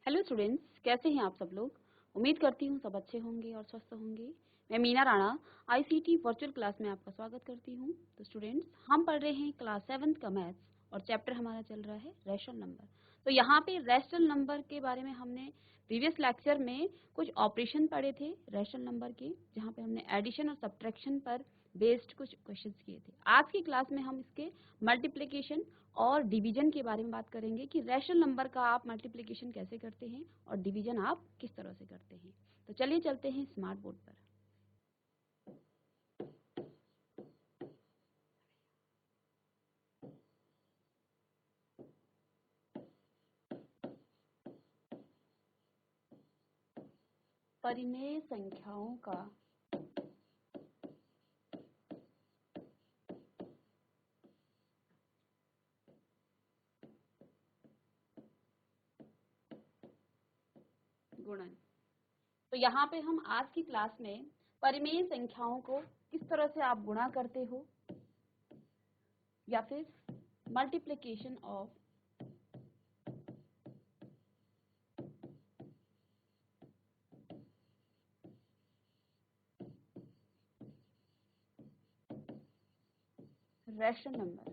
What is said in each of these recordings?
Hello students, कैसे हैं आप सब लोग। उम्मीद करती हूँ सब अच्छे होंगे और स्वस्थ होंगे। मैं Meena Rana ICT virtual class में आपका स्वागत करती हूँ। तो स्टूडेंट्स, हम पढ़ रहे हैं क्लास 7 का मैथ्स और चैप्टर हमारा चल रहा है रैशनल नंबर। तो यहाँ पे रैशनल नंबर के बारे में हमने प्रीवियस लेक्चर में कुछ ऑपरेशन पढ़े थे रैशनल नंबर के, जहाँ पे हमने एडिशन और सब्ट्रैक्शन पर बेस्ड कुछ क्वेश्चंस किए थे। आज की क्लास में हम इसके मल्टीप्लिकेशन और डिवीजन के बारे में बात करेंगे कि रैशनल नंबर का आप मल्टीप्लिकेशन कैसे करते हैं और डिवीजन आप किस तरह से करते हैं। तो चलिए चलते हैं स्मार्ट बोर्ड पर। परिमेय संख्याओं का गुणन। तो यहाँ पे हम आज की क्लास में परिमेय संख्याओं को किस तरह से आप गुणा करते हो या फिर मल्टीप्लिकेशन ऑफ रैशनल नंबर।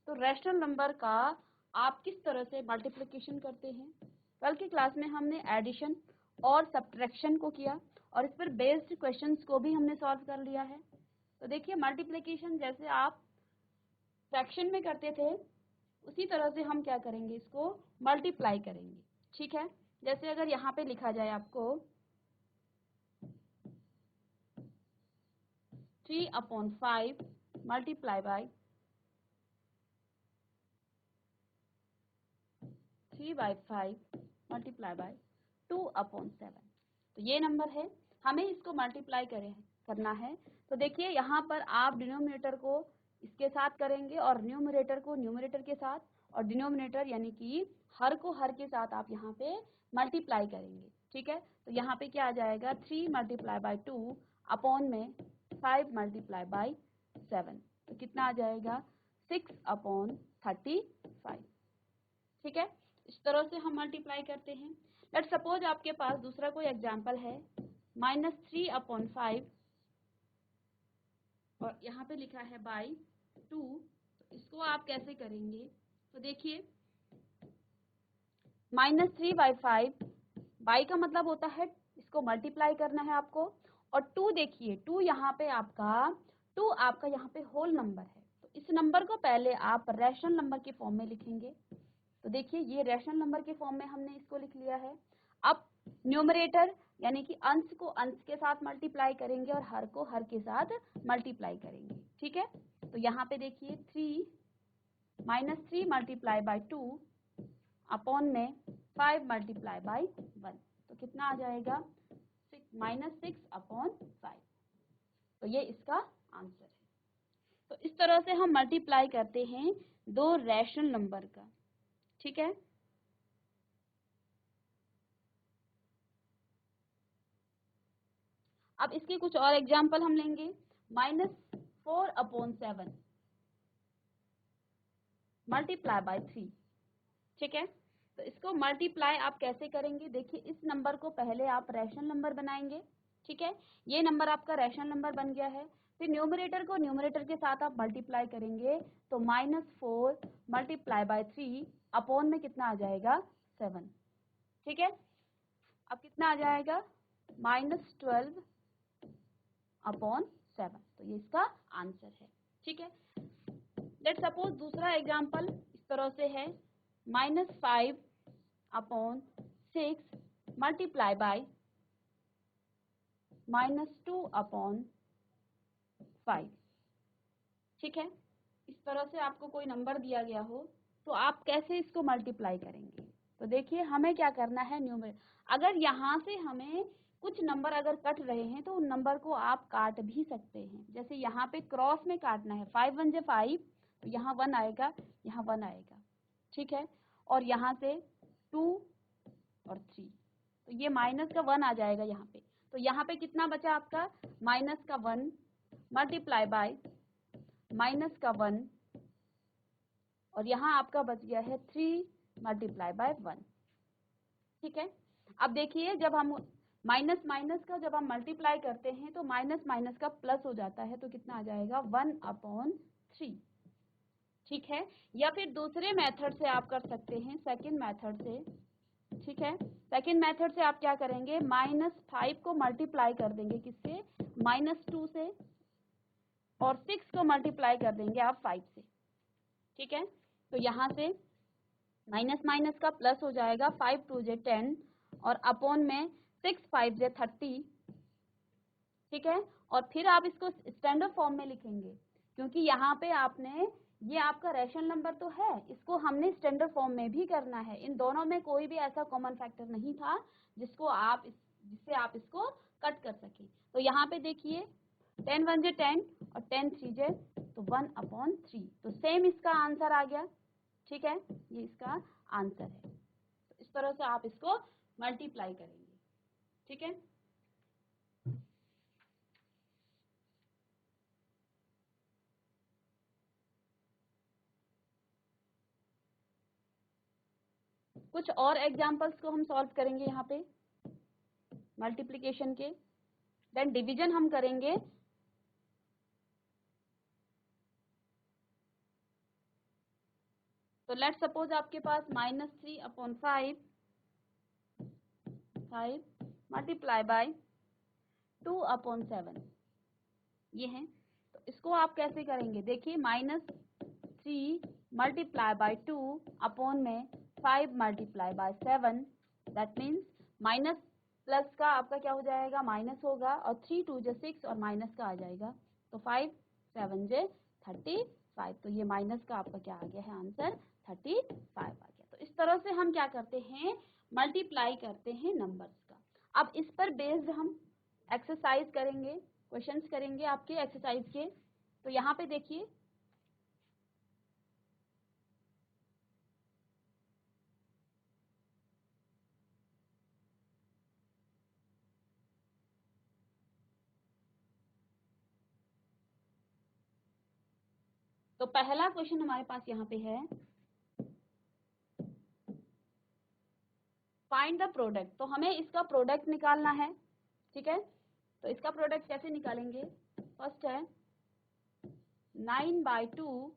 तो रैशनल नंबर का आप किस तरह से मल्टीप्लिकेशन करते हैं। कल की क्लास में हमने एडिशन और सब्ट्रैक्शन को किया और इस पर बेस्ड क्वेश्चंस को भी हमने सॉल्व कर लिया है। तो देखिए, मल्टीप्लिकेशन जैसे आप फ्रैक्शन में करते थे उसी तरह से हम क्या करेंगे, इसको मल्टीप्लाई करेंगे। ठीक है, जैसे अगर यहाँ पे लिखा जाए आपको 3/5 मल्टीप्लाई बाय 3/5 मल्टीप्लाई बाय 2/7। तो ये नंबर है, हमें इसको मल्टीप्लाई करना है। तो देखिए, यहाँ पर आप डिनोमिनेटर को इसके साथ करेंगे और न्यूमरेटर को न्यूमरेटर के साथ, और डिनोमिनेटर यानी कि हर को हर के साथ आप यहाँ पे मल्टीप्लाई करेंगे। ठीक है, तो यहाँ पे क्या आ जाएगा, 3 मल्टीप्लाई बाय 2 अपॉन में 5 मल्टीप्लाई बाय 7। तो कितना आ जाएगा, 6/35। ठीक है, इस तरह से हम मल्टीप्लाई करते हैं। लेट सपोज आपके पास दूसरा कोई एग्जाम्पल है -3/5 और यहाँ पे लिखा है बाई 2। तो इसको आप कैसे करेंगे, तो देखिए -3/5 बाई का मतलब होता है इसको मल्टीप्लाई करना है आपको, और 2 देखिए 2 यहाँ पे आपका यहाँ पे होल नंबर है। तो इस नंबर को पहले आप रैशनल नंबर के फॉर्म में लिखेंगे। तो देखिए, ये रैशनल नंबर के फॉर्म में हमने इसको लिख लिया है। अब न्यूमरेटर यानी कि अंश को अंश के साथ मल्टीप्लाई करेंगे और हर को हर के साथ मल्टीप्लाई करेंगे। ठीक है, तो यहाँ पे देखिए 3 मल्टीप्लाई बाय 2 अपॉन में 5 मल्टीप्लाई बाय 1। तो कितना आ जाएगा, -6/5। तो ये इसका आंसर है। तो इस तरह से हम मल्टीप्लाई करते हैं दो रैशनल नंबर का। ठीक है, अब इसके कुछ और एग्जाम्पल हम लेंगे। -4/7 मल्टीप्लाई बाय 3। ठीक है, तो इसको मल्टीप्लाई आप कैसे करेंगे, देखिए इस नंबर को पहले आप रैशनल नंबर बनाएंगे। ठीक है, ये नंबर आपका रैशनल नंबर बन गया है। फिर न्यूमरेटर को न्यूमरेटर के साथ आप मल्टीप्लाई करेंगे, तो -4 मल्टीप्लाई बाय 3 अपॉन में कितना आ जाएगा, 7। ठीक है, अब कितना आ जाएगा, -12/7। तो ये इसका आंसर है। ठीक है, लेट सपोज दूसरा एग्जाम्पल इस तरह से है -5/6 मल्टीप्लाई बाय -2/5। ठीक है, इस तरह से आपको कोई नंबर दिया गया हो तो आप कैसे इसको मल्टीप्लाई करेंगे। तो देखिए, हमें क्या करना है, न्यूमरेटर अगर यहाँ से हमें कुछ नंबर अगर कट रहे हैं तो उन नंबर को आप काट भी सकते हैं। जैसे यहाँ पे क्रॉस में काटना है, 5 1 जा 5, तो यहाँ 1 आएगा, यहाँ 1 आएगा। ठीक है, और यहाँ से 2 और 3, तो ये माइनस का 1 आ जाएगा यहाँ पे। तो यहाँ पे कितना बचा आपका, माइनस का 1 मल्टीप्लाई बाय -1, और यहाँ आपका बच गया है 3 मल्टीप्लाई बाय 1। ठीक है, अब देखिए जब हम माइनस माइनस का जब हम मल्टीप्लाई करते हैं तो माइनस माइनस का प्लस हो जाता है, तो कितना आ जाएगा 1/3। ठीक है, या फिर दूसरे मेथड से आप कर सकते हैं, सेकंड मेथड से। ठीक है, सेकंड मेथड से आप क्या करेंगे, -5 को मल्टीप्लाई कर देंगे किससे, -2 से, और 6 को मल्टीप्लाई कर देंगे आप 5 से। ठीक है, तो यहाँ से माइनस माइनस का प्लस हो जाएगा, 5 2 जे 10 और अपॉन में 6 5 जे 30। ठीक है, और फिर आप इसको स्टैंडर्ड फॉर्म में लिखेंगे, क्योंकि यहाँ पे आपने, ये आपका रैशनल नंबर तो है, इसको हमने स्टैंडर्ड फॉर्म में भी करना है। इन दोनों में कोई भी ऐसा कॉमन फैक्टर नहीं था जिससे आप इसको कट कर सके। तो यहाँ पे देखिए 10 1 जे 10 और 10 3 जे, तो 1/3, तो सेम इसका आंसर आ गया। ठीक है, ये इसका आंसर है। तो इस तरह से आप इसको मल्टीप्लाई करेंगे। ठीक है, कुछ और एग्जांपल्स को हम सॉल्व करेंगे यहाँ पे मल्टीप्लिकेशन के, देन डिवीजन हम करेंगे। तो लेट सपोज आपके पास -3/5 मल्टीप्लाई बाय 2/7 ये है। तो इसको आप कैसे करेंगे, देखिए -3 मल्टीप्लाई बाय 2 अपॉन में 5 multiply by 7, that means minus plus का आपका क्या हो जाएगा, माइनस होगा, और 3 2 जे 6 और माइनस का आ जाएगा, तो 5 7 जे 35। तो ये माइनस का आपका क्या आ गया है आंसर, 35 आ गया। तो इस तरह से हम क्या करते हैं, मल्टीप्लाई करते हैं नंबर्स का। अब इस पर बेस्ड हम एक्सरसाइज करेंगे, क्वेश्चंस करेंगे आपके एक्सरसाइज के। तो यहाँ पे देखिए तो पहला क्वेश्चन हमारे पास यहाँ पे है, फाइंड द प्रोडक्ट। तो हमें इसका प्रोडक्ट निकालना है। ठीक है, तो इसका प्रोडक्ट कैसे निकालेंगे, फर्स्ट है 9/2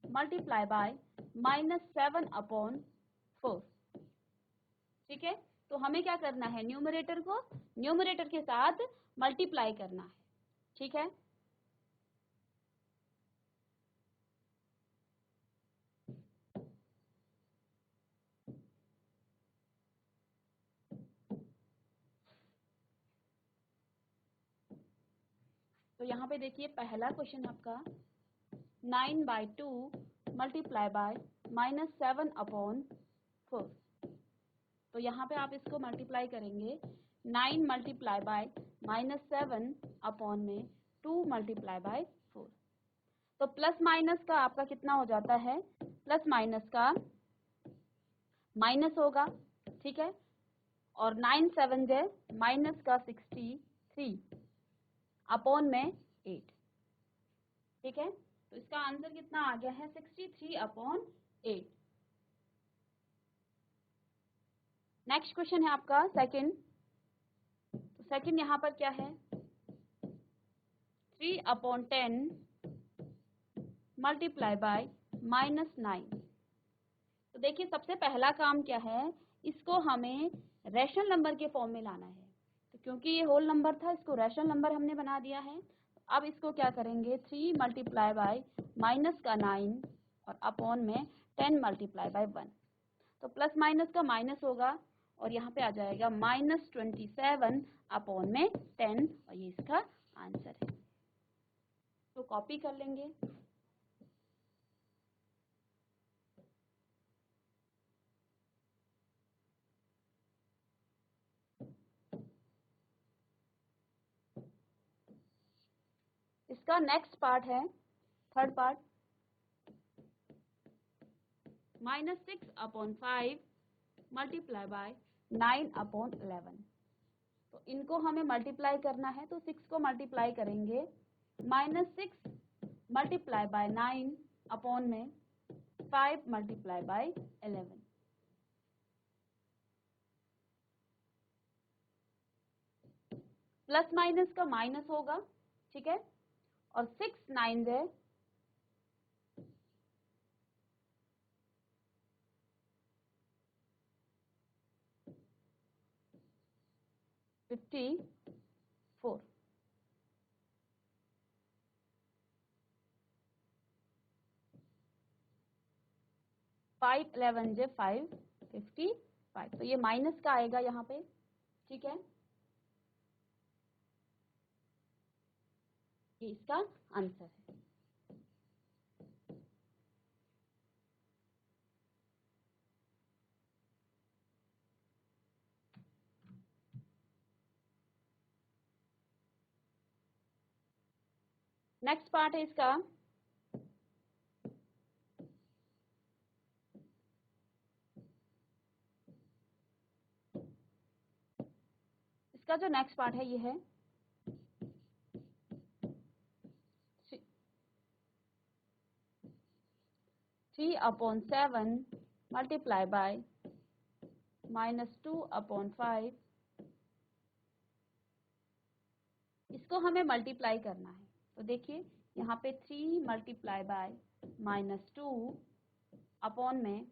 मल्टीप्लाई बाय -7/4। ठीक है, तो हमें क्या करना है, न्यूमरेटर को न्यूमरेटर के साथ मल्टीप्लाई करना है। ठीक है, तो यहाँ पे देखिए पहला क्वेश्चन आपका 9/2 मल्टीप्लाई बाय -7/4। तो यहाँ पे आप इसको मल्टीप्लाई करेंगे, 9 मल्टीप्लाई बाय -7 अपॉन में 2 मल्टीप्लाई बाय 4। तो प्लस माइनस का आपका कितना हो जाता है, प्लस माइनस का माइनस होगा। ठीक है, और 9 7 जे माइनस का 63 अपॉन में 8। ठीक है, तो इसका आंसर कितना आ गया है, 63/8। नेक्स्ट क्वेश्चन है आपका सेकंड। तो सेकंड यहाँ पर क्या है, 3/10 मल्टीप्लाई बाय -9। तो देखिए सबसे पहला काम क्या है, इसको हमें रैशनल नंबर के फॉर्म में लाना है। तो क्योंकि ये होल नंबर था, इसको रैशनल नंबर हमने बना दिया है। अब इसको क्या करेंगे, 3 मल्टीप्लाई बाय -9 और अपॉन में 10 मल्टीप्लाई बाय 1। तो प्लस माइनस का माइनस होगा और यहाँ पे आ जाएगा -27 अपॉन में 10, और ये इसका आंसर है। तो कॉपी कर लेंगे। इसका नेक्स्ट पार्ट है, थर्ड पार्ट, -6/5 मल्टीप्लाई बाय 9/11। तो इनको हमें मल्टीप्लाई करना है, तो 6 को मल्टीप्लाई करेंगे, -6 मल्टीप्लाई बाय 9 अपॉन में 5 मल्टीप्लाई बाय 11। प्लस माइनस का माइनस होगा, ठीक है, और 6 9 है 54। 5 11 जे 5 55, तो ये माइनस का आएगा यहाँ पे, ठीक है, ये इसका आंसर है। नेक्स्ट पार्ट है इसका, इसका जो नेक्स्ट पार्ट है ये है 3/7 मल्टीप्लाई बाय -2/5। इसको हमें मल्टीप्लाई करना है, तो देखिए यहाँ पे 3 मल्टीप्लाई बाय -2 अपॉन में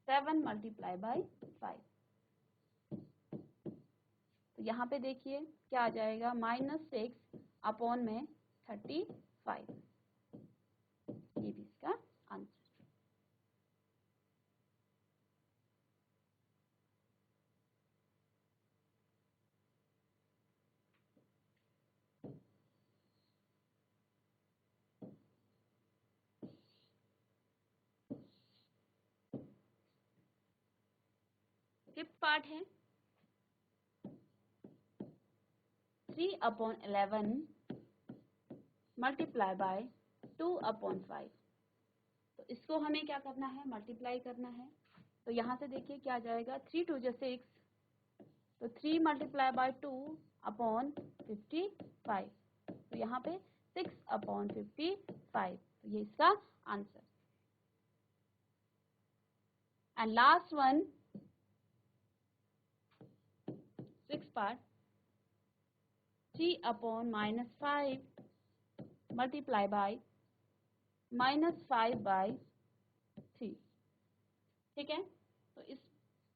7 मल्टीप्लाई बाय 5। तो यहाँ पे देखिए क्या आ जाएगा, -6 अपॉन में 35। ये भी इसका आंसर। फिफ्थ पार्ट है 3/11 मल्टीप्लाई बाय 2/5। तो इसको हमें क्या करना है, मल्टीप्लाई करना है। तो यहाँ से देखिए क्या आ जाएगा, 3 2 जा 6, तो 3 मल्टीप्लाई बाय 2/55। तो यहाँ पे 6/55, तो ये इसका answer. And last one, six part, 3/-5 multiply by -5/3। ठीक है, तो इस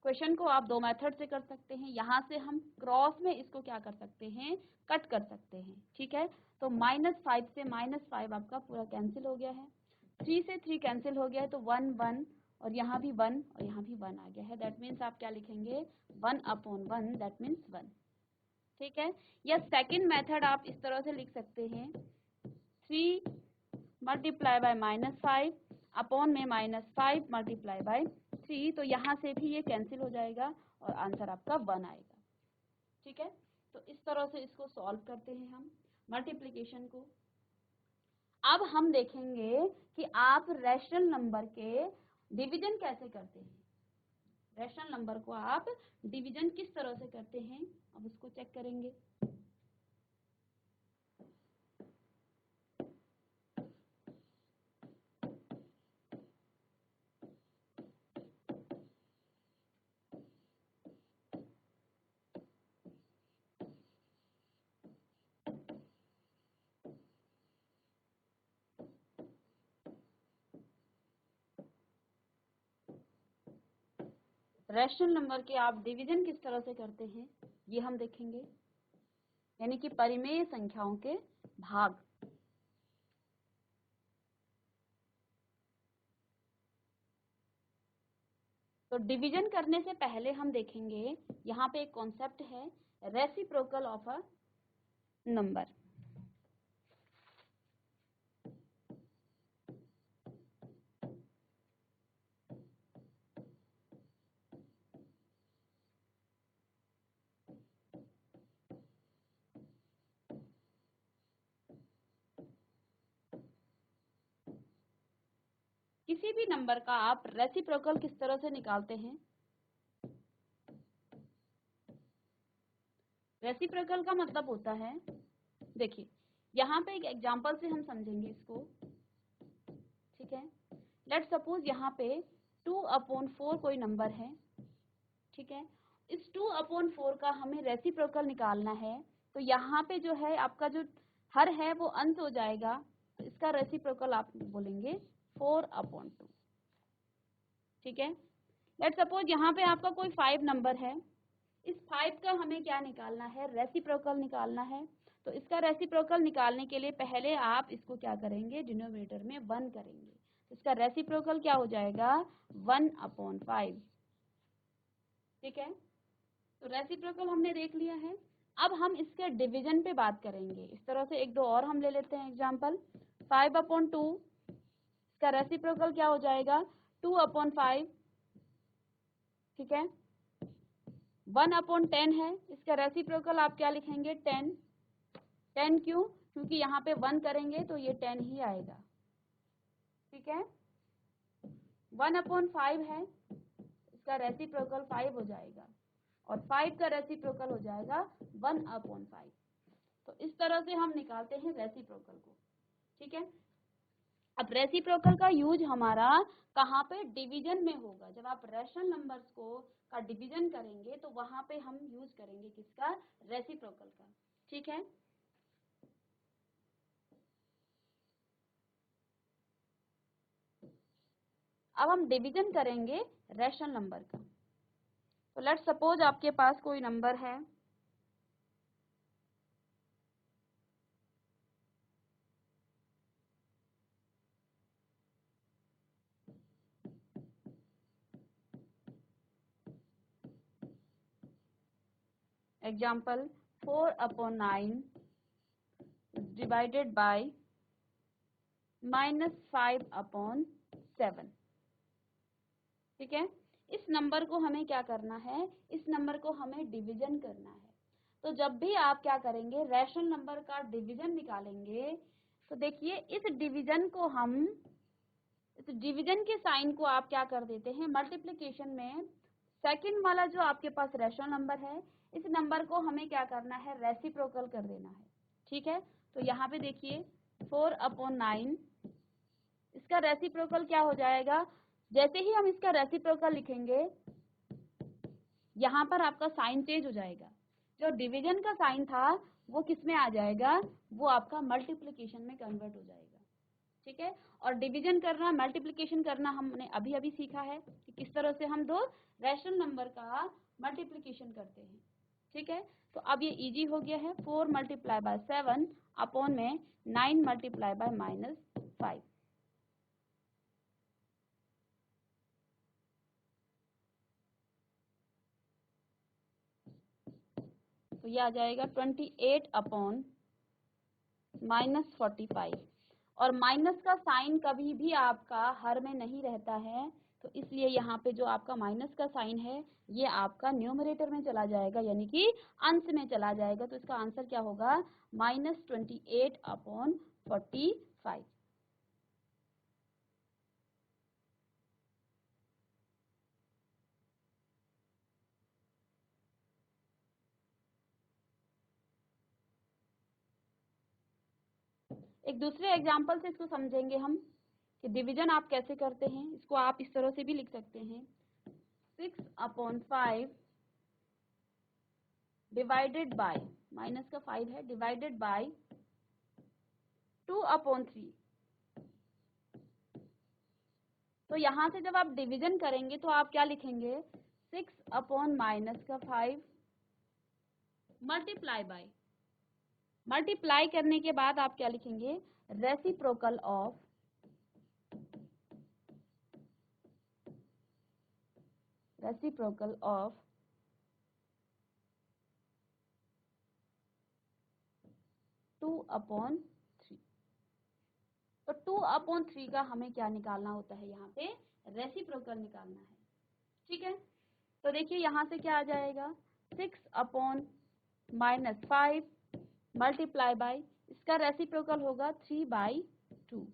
क्वेश्चन को आप दो मेथड से कर सकते हैं। यहाँ से हम क्रॉस में इसको क्या कर सकते हैं, कट कर सकते हैं। ठीक है, तो -5 से -5 आपका पूरा कैंसिल हो गया है, 3 से 3 कैंसिल हो गया है, तो 1 1 और यहाँ भी 1 और यहाँ भी 1 आ गया है। दैट मीन्स आप क्या लिखेंगे, 1/1, दैट मीन्स 1। ठीक है, या सेकंड मेथड आप इस तरह से लिख सकते हैं, 3 मल्टीप्लाई बाय -5 अपॉन में -5 मल्टीप्लाई बाय 3। तो यहाँ से भी ये कैंसिल हो जाएगा और आंसर आपका 1 आएगा। ठीक है, तो इस तरह से इसको सॉल्व करते हैं हम मल्टीप्लिकेशन को। अब हम देखेंगे कि आप रैशनल नंबर के डिवीजन कैसे करते हैं। रैशनल नंबर को आप डिवीजन किस तरह से करते हैं, अब उसको चेक करेंगे। रैशनल नंबर के आप डिवीजन किस तरह से करते हैं ये हम देखेंगे, यानी कि परिमेय संख्याओं के भाग। तो डिवीजन करने से पहले हम देखेंगे, यहाँ पे एक कॉन्सेप्ट है रेसिप्रोकल ऑफ अ नंबर। किसी भी नंबर का आप रेसिप्रोकल किस तरह से निकालते हैं। रेसिप्रोकल का मतलब होता है, देखिए यहाँ पे एक एग्जांपल से हम समझेंगे इसको। ठीक है, लेट्स सपोज यहाँ पे 2/4 कोई नंबर है, ठीक है। इस 2/4 का हमें रेसिप्रोकल निकालना है, तो यहाँ पे जो है आपका जो हर है वो अंश हो जाएगा, तो इसका रेसिप्रोकल आप बोलेंगे 4/2, ठीक है। लेट्स सपोज यहाँ पे आपका कोई 5 नंबर है, इस 5 का हमें क्या निकालना है, रेसिप्रोकल निकालना है। तो इसका रेसिप्रोकल निकालने के लिए पहले आप इसको क्या करेंगे, डिनोमिनेटर में 1 करेंगे, तो इसका रेसिप्रोकल क्या हो जाएगा 1/5, ठीक है। तो रेसिप्रोकल हमने देख लिया है। अब हम इसके डिवीजन पे बात करेंगे। इस तरह से एक दो और हम ले लेते हैं एग्जांपल। 5/2 इसका रेसिप्रोकल क्या हो जाएगा 2/5, ठीक है। 1/10 है, इसका रेसिप्रोकल आप क्या लिखेंगे 10। 10 क्यों, क्योंकि यहाँ पे 1 करेंगे तो ये 10 ही आएगा, ठीक है। 1/5 है, इसका रेसिप्रोकल 5 हो जाएगा, और 5 का रेसिप्रोकल हो जाएगा 1/5। तो इस तरह से हम निकालते हैं रेसिप्रोकल को, ठीक है। अब रेसिप्रोकल का यूज हमारा कहाँ पे, डिवीजन में होगा। जब आप रैशनल नंबर्स को का डिवीजन करेंगे तो वहां पे हम यूज करेंगे किसका, रेसिप्रोकल का, ठीक है। अब हम डिवीजन करेंगे रैशनल नंबर का। तो लेट्स सपोज आपके पास कोई नंबर है, एग्जाम्पल 4/9 डिवाइडेड बाय -5/7, ठीक है। इस नंबर को हमें क्या करना है, इस नंबर को हमें डिवीजन करना है। तो जब भी आप क्या करेंगे, रैशनल नंबर का डिवीजन निकालेंगे, तो देखिए इस डिवीजन को हम, इस डिवीजन के साइन को आप क्या कर देते हैं, मल्टीप्लिकेशन में सेकंड वाला जो आपके पास रैशनल नंबर है, इस नंबर को हमें क्या करना है, रेसिप्रोकल कर देना है, ठीक है। तो यहाँ पे देखिए 4/9 इसका रेसिप्रोकल क्या हो जाएगा, जैसे ही हम इसका रेसिप्रोकल लिखेंगे यहाँ पर आपका साइन चेंज हो जाएगा। जो डिवीजन का साइन था वो किस में आ जाएगा, वो आपका मल्टीप्लिकेशन में कन्वर्ट हो जाएगा, ठीक है। और डिवीजन करना, मल्टीप्लिकेशन करना हमने अभी अभी सीखा है कि किस तरह से हम दो रैशनल नंबर का मल्टीप्लिकेशन करते हैं, ठीक है। तो अब ये इजी हो गया है, 4 × 7 अपॉन में 9 × -5, तो ये आ जाएगा 28/-45, और माइनस का साइन कभी भी आपका हर में नहीं रहता है, तो इसलिए यहाँ पे जो आपका माइनस का साइन है ये आपका न्यूमरेटर में चला जाएगा, यानी कि अंश में चला जाएगा। तो इसका आंसर क्या होगा, -28/45। एक दूसरे एग्जाम्पल से इसको समझेंगे हम कि डिवीजन आप कैसे करते हैं। इसको आप इस तरह से भी लिख सकते हैं, 6/5 डिवाइडेड बाय, माइनस का 5 है, डिवाइडेड बाय 2/3। तो यहाँ से जब आप डिवीजन करेंगे तो आप क्या लिखेंगे, 6/-5 मल्टीप्लाई बाय, मल्टीप्लाई करने के बाद आप क्या लिखेंगे, रेसिप्रोकल ऑफ, रेसिप्रोकल ऑफ 2/3। तो 2/3 का हमें क्या निकालना होता है, यहाँ पे रेसिप्रोकल निकालना है, ठीक है। तो देखिए यहाँ से क्या आ जाएगा, 6/-5 मल्टीप्लाई बाय, इसका रेसिप्रोकल होगा 3/2,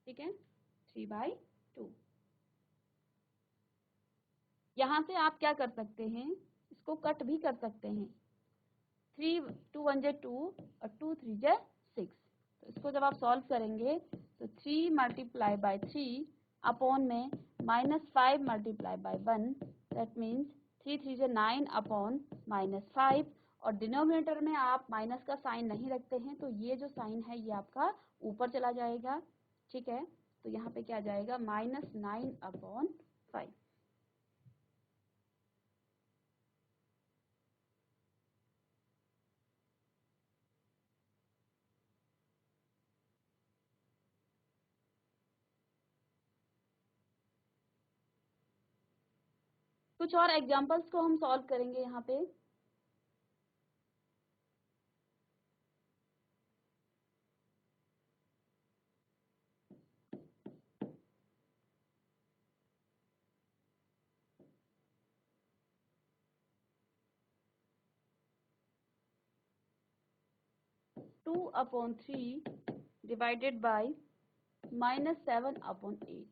ठीक है, 3/2। यहाँ से आप क्या कर सकते हैं, इसको कट भी कर सकते हैं, 3 2 1 2 और 2 3 6, तो इसको जब आप सॉल्व करेंगे तो 3 मल्टीप्लाई बाय 3 अपॉन में -5 मल्टीप्लाई बाय 1, दैट मीन्स 3 3 जो 9 अपॉन -5, और डिनोमिनेटर में आप माइनस का साइन नहीं रखते हैं तो ये जो साइन है ये आपका ऊपर चला जाएगा, ठीक है। तो यहाँ पे क्या आ जाएगा -9 अपॉन 5। कुछ और एग्जांपल्स को हम सॉल्व करेंगे यहाँ पे। (2/3) डिवाइडेड बाय -7/8,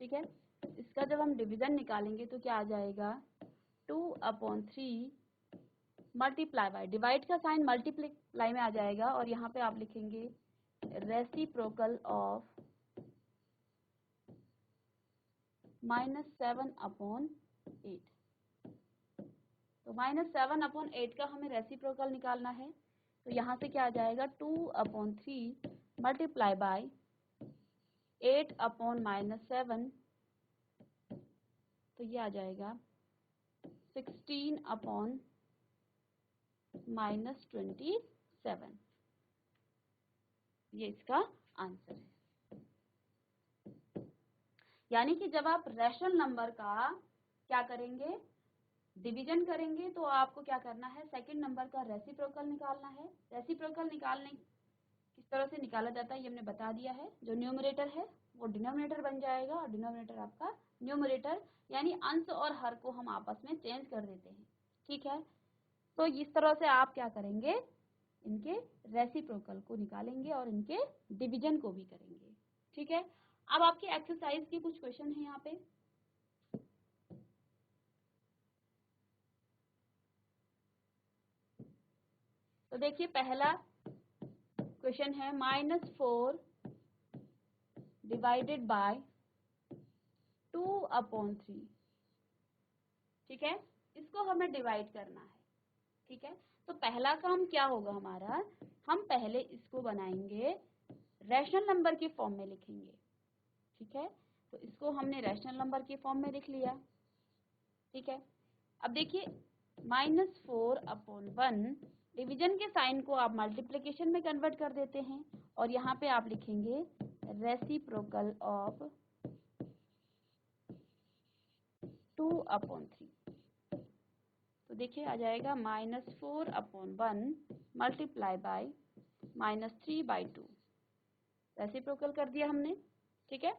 ठीक है। इसका जब हम डिवीजन निकालेंगे तो क्या आ जाएगा 2/3 मल्टीप्लाई बाय, डिवाइड का साइन मल्टीप्लाई में आ जाएगा और यहाँ पे आप लिखेंगे रेसिप्रोकल ऑफ -7/8। तो -7/8 का हमें रेसिप्रोकल निकालना है, तो यहाँ से क्या आ जाएगा 2/3 मल्टीप्लाई बाय 8/-7, तो ये आ जाएगा 16/-27। ये इसका आंसर है। यानी कि जब आप रैशनल नंबर का क्या करेंगे, डिवीजन करेंगे, तो आपको क्या करना है, सेकंड नंबर का रेसिप्रोकल निकालना है। रेसिप्रोकल निकालने किस तरह से निकाला जाता है ये हमने बता दिया है। जो न्यूमरेटर है वो डिनोमिनेटर बन जाएगा और डिनोमिनेटर आपका न्यूमरेटर, यानी अंश और हर को हम आपस में चेंज कर देते हैं, ठीक है। तो इस तरह से आप क्या करेंगे, इनके रेसिप्रोकल को निकालेंगे और इनके डिवीजन को भी करेंगे, ठीक है। अब आपकी एक्सरसाइज के कुछ क्वेश्चन है यहाँ पे। तो देखिए पहला क्वेश्चन है -4 डिवाइडेड बाय 2/3, ठीक है। इसको हमें डिवाइड करना है, ठीक है। तो पहला काम क्या होगा हमारा, हम पहले इसको बनाएंगे, रैशनल नंबर के फॉर्म में लिखेंगे, ठीक है। तो इसको हमने रैशनल नंबर के फॉर्म में लिख लिया, ठीक है। अब देखिए -4/1, डिवीजन के साइन को आप मल्टीप्लिकेशन में कन्वर्ट कर देते हैं और यहाँ पे आप लिखेंगे रेसिप्रोकल ऑफ 2/3। तो देखिए आ जाएगा -4/1 मल्टीप्लाई बाय -3/2, रेसिप्रोकल कर दिया हमने, ठीक है।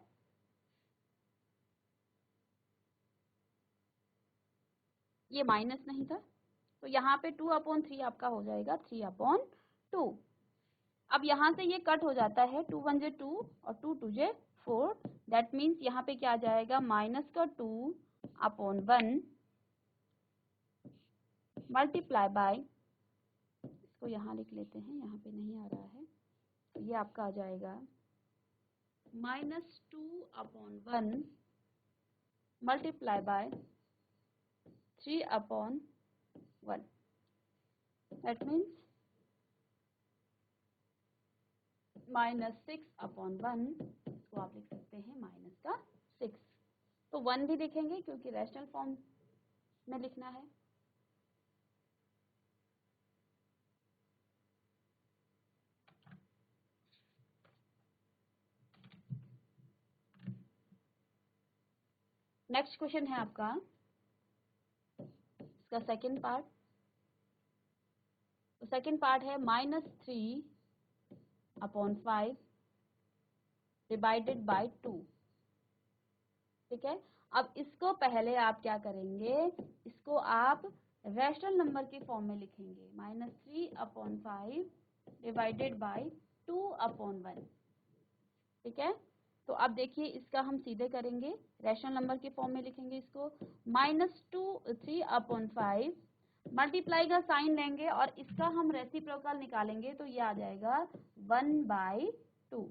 ये माइनस नहीं था तो यहाँ पे 2/3 आपका हो जाएगा 3/2। अब यहाँ से ये कट हो जाता है, 2 1 जे 2 और 2 2 जे 4, दैट मीन्स यहाँ पे क्या आ जाएगा -2/1 मल्टीप्लाई बाय, इसको यहाँ लिख लेते हैं, यहाँ पे नहीं आ रहा है, तो ये आपका आ जाएगा -2/1 मल्टीप्लाई बाय 3/1, दैट मीन्स -6/1, इसको आप लिख सकते हैं -6। तो 1 भी लिखेंगे क्योंकि रैशनल फॉर्म में लिखना है। नेक्स्ट क्वेश्चन है आपका इसका सेकंड पार्ट। तो सेकंड पार्ट है -3/5 डिवाइडेड बाय 2, ठीक है। अब इसको पहले आप क्या करेंगे, इसको आप रैशनल नंबर के फॉर्म में लिखेंगे, -3/5 डिवाइडेड बाय 2/1, ठीक है। तो अब देखिए इसका हम सीधे करेंगे, रैशनल नंबर के फॉर्म में लिखेंगे इसको, -3/5 मल्टीप्लाई का साइन लेंगे और इसका हम रेसिप्रोकल निकालेंगे तो ये आ जाएगा 1/2।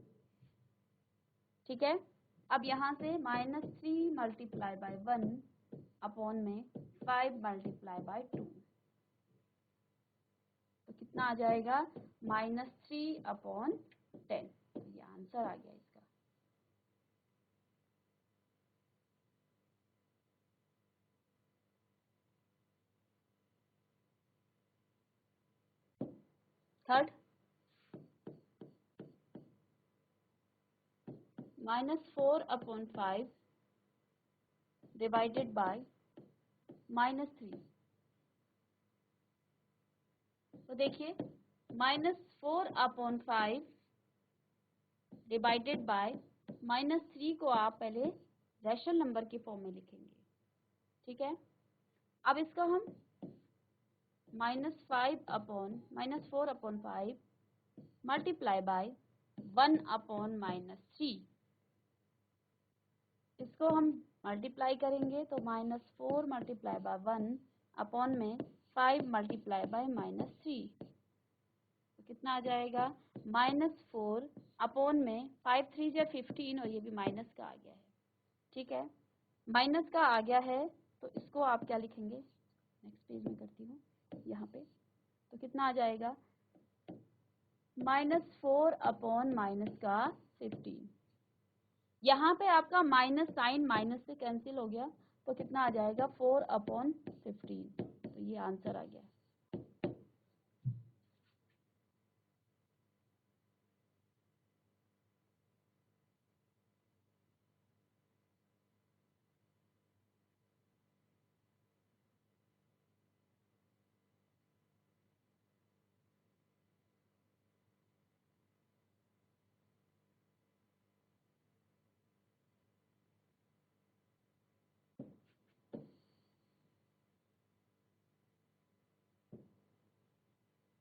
ठीक है, अब यहाँ से -3 मल्टीप्लाई बाय 1 अपॉन में 5 मल्टीप्लाई बाय 2, तो कितना आ जाएगा -3/10। तो ये आंसर आ गया इसका। Third, -4/5 divided by -3। तो देखिए -4/5 डिवाइडेड बाय -3 को आप पहले रैशनल नंबर के फॉर्म में लिखेंगे। ठीक है, अब इसका हम -4/5 मल्टीप्लाई बाय 1/-3, इसको हम मल्टीप्लाई करेंगे तो -4 मल्टीप्लाई बाय 1 अपॉन में 5 मल्टीप्लाई बाय -3, तो कितना आ जाएगा -4 अपॉन में 5 3 या 15, और ये भी माइनस का आ गया है। ठीक है, माइनस का आ गया है तो इसको आप क्या लिखेंगे, नेक्स्ट पेज में करती हूँ यहाँ पे, तो कितना आ जाएगा -4 अपॉन माइनस का 15। यहाँ पे आपका माइनस साइन माइनस से कैंसिल हो गया तो कितना आ जाएगा 4/15। तो ये आंसर आ गया।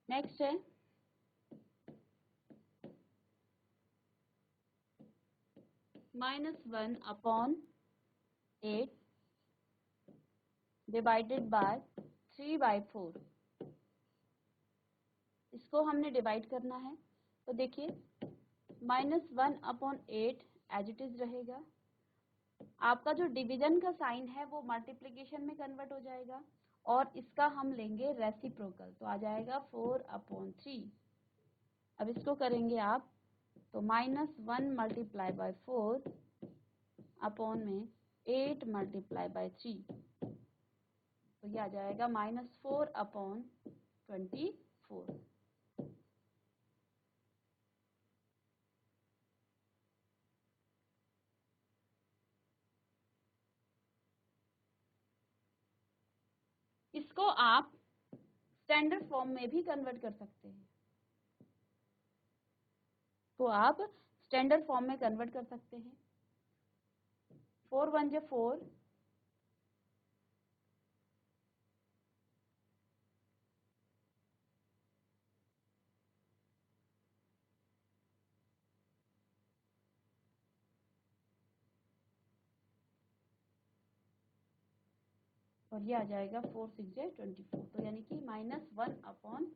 नेक्स्ट है -1/8 डिवाइडेड बाय 3/4। इसको हमने डिवाइड करना है तो देखिए -1/8 एज इट इज रहेगा, आपका जो डिवीजन का साइन है वो मल्टीप्लिकेशन में कन्वर्ट हो जाएगा और इसका हम लेंगे रेसिप्रोकल, तो आ जाएगा 4/3। अब इसको करेंगे आप तो -1 मल्टीप्लाई बाय 4 अपॉन में 8 मल्टीप्लाई बाय 3, तो ये आ जाएगा -4/24। इसको आप स्टैंडर्ड फॉर्म में भी कन्वर्ट कर सकते हैं, तो आप स्टैंडर्ड फॉर्म में कन्वर्ट कर सकते हैं। 4 1 जा 4, और ये आ जाएगा 4 6 जा 24, तो यानी कि -1/6।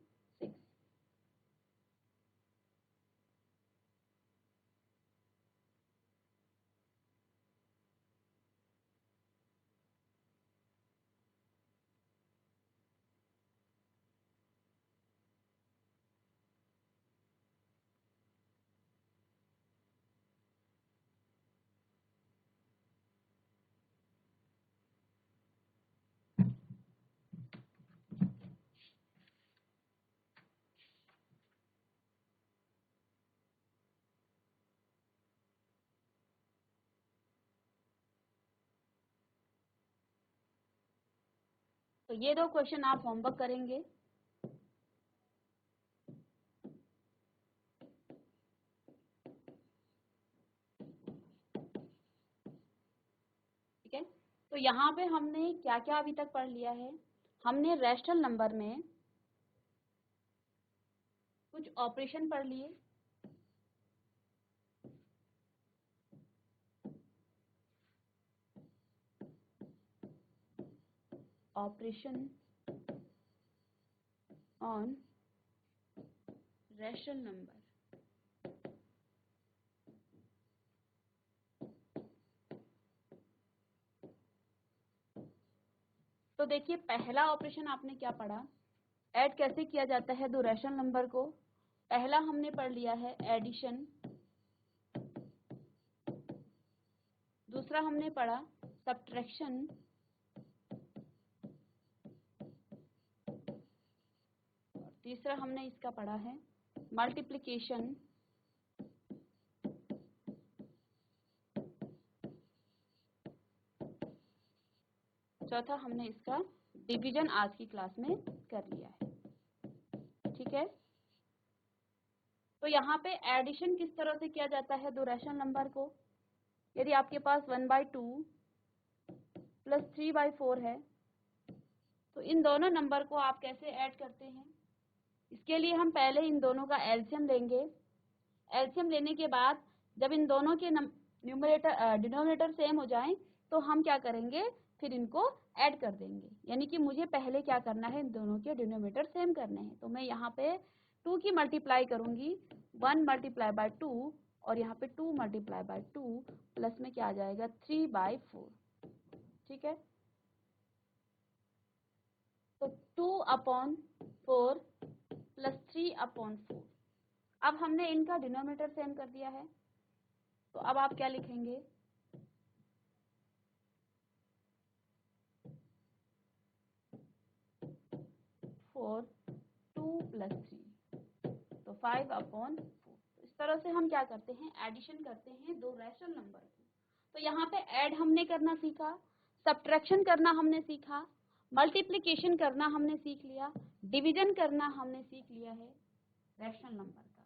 तो ये 2 क्वेश्चन आप होमवर्क करेंगे। ठीक है, तो यहाँ पे हमने क्या क्या अभी तक पढ़ लिया है, हमने रैशनल नंबर में कुछ ऑपरेशन पढ़ लिए, ऑपरेशन ऑन रैशनल नंबर। तो देखिए पहला ऑपरेशन आपने क्या पढ़ा, ऐड कैसे किया जाता है दो रैशनल नंबर को। पहला हमने पढ़ लिया है एडिशन, दूसरा हमने पढ़ा सब्ट्रैक्शन, और तीसरा हमने इसका पढ़ा है मल्टीप्लिकेशन, चौथा हमने इसका डिवीजन आज की क्लास में कर लिया है। ठीक है, तो यहाँ पे एडिशन किस तरह से किया जाता है दो रैशनल नंबर को। यदि आपके पास 1/2 प्लस 3/4 है तो इन दोनों नंबर को आप कैसे ऐड करते हैं। इसके लिए हम पहले इन दोनों का एलसीएम लेंगे। एलसीएम लेने के बाद जब इन दोनों के डिनोमिनेटर सेम हो जाएं तो हम क्या करेंगे, फिर इनको ऐड कर देंगे। यानी कि मुझे पहले क्या करना है, इन दोनों के डिनोमिनेटर सेम करने हैं। तो मैं यहाँ पे 2 की मल्टीप्लाई करूंगी, 1 मल्टीप्लाई बाय 2, और यहाँ पे 2 मल्टीप्लाई बाय 2 प्लस में क्या आ जाएगा 3/4। ठीक है, तो 2/4 प्लस 3/4। अब हमने इनका डिनोमिनेटर सेम कर दिया है, तो अब आप क्या लिखेंगे, 4 2 प्लस 3, तो 5/4। तो इस तरह से हम क्या करते हैं, एडिशन करते हैं दो रैशनल नंबर को। तो यहाँ पे ऐड हमने करना सीखा, सब्ट्रैक्शन करना हमने सीखा, मल्टीप्लिकेशन करना हमने सीख लिया, डिवीजन करना हमने सीख लिया है रैशनल नंबर का।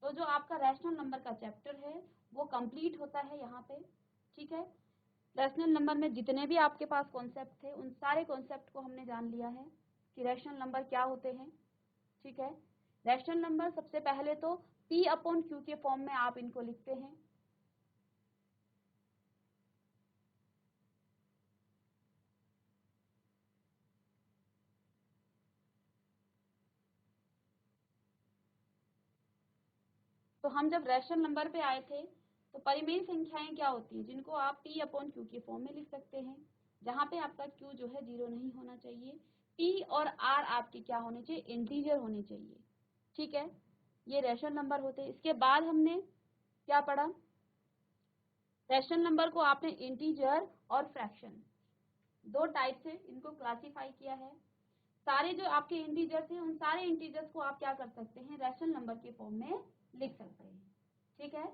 तो जो आपका रैशनल नंबर का चैप्टर है वो कंप्लीट होता है यहाँ पे। ठीक है, रैशनल नंबर में जितने भी आपके पास कॉन्सेप्ट थे उन सारे कॉन्सेप्ट को हमने जान लिया है कि रैशनल नंबर क्या होते हैं। ठीक है, रैशनल नंबर सबसे पहले तो P/Q के फॉर्म में आप इनको लिखते हैं। तो हम जब रैशनल नंबर पे आए थे तो परिमेय संख्याएं क्या होती हैं, जिनको आप P/Q के फॉर्म में लिख सकते हैं, जहाँ पे आपका Q जो है 0 नहीं होना चाहिए। P और R आपके क्या होने चाहिए, इंटीजर होने चाहिए। ठीक है, ये रैशनल नंबर होते हैं। इसके बाद हमने क्या पढ़ा, रैशनल नंबर को आपने इंटीजर और फ्रैक्शन दो टाइप से इनको क्लासिफाई किया है। सारे जो आपके इंटीजर्स हैं उन सारे इंटीजर्स को आप क्या कर सकते हैं, रैशनल नंबर के फॉर्म में लिख सकते हैं। ठीक है,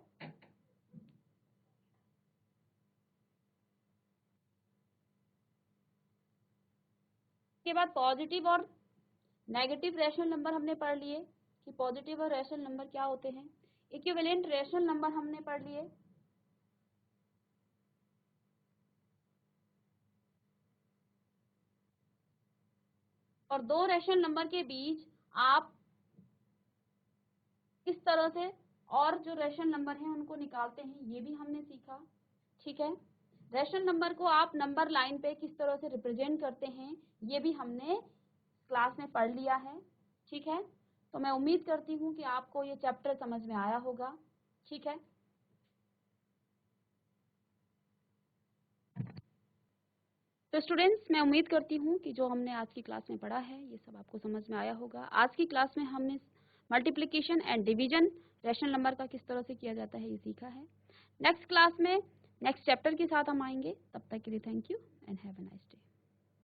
इसके बाद पॉजिटिव और नेगेटिव रैशनल नंबर हमने पढ़ लिए कि पॉजिटिव और रैशनल नंबर क्या होते हैं। इक्विवेलेंट रैशनल नंबर हमने पढ़ लिए। और दो रैशनल नंबर के बीच आप किस तरह से और जो रैशनल नंबर हैं उनको निकालते हैं, ये भी हमने सीखा। ठीक है, रैशनल नंबर को आप नंबर लाइन पे किस तरह से रिप्रेजेंट करते हैं ये भी हमने क्लास में पढ़ लिया है। ठीक है, तो मैं उम्मीद करती हूँ कि आपको ये चैप्टर समझ में आया होगा। ठीक है, तो स्टूडेंट्स मैं उम्मीद करती हूँ कि जो हमने आज की क्लास में पढ़ा है ये सब आपको समझ में आया होगा। आज की क्लास में हमने multiplication and division rational number का किस तरह से किया जाता है ये सीखा है। नेक्स्ट क्लास में नेक्स्ट चैप्टर के साथ हम आएंगे। तब तक के लिए thank you and have a nice day.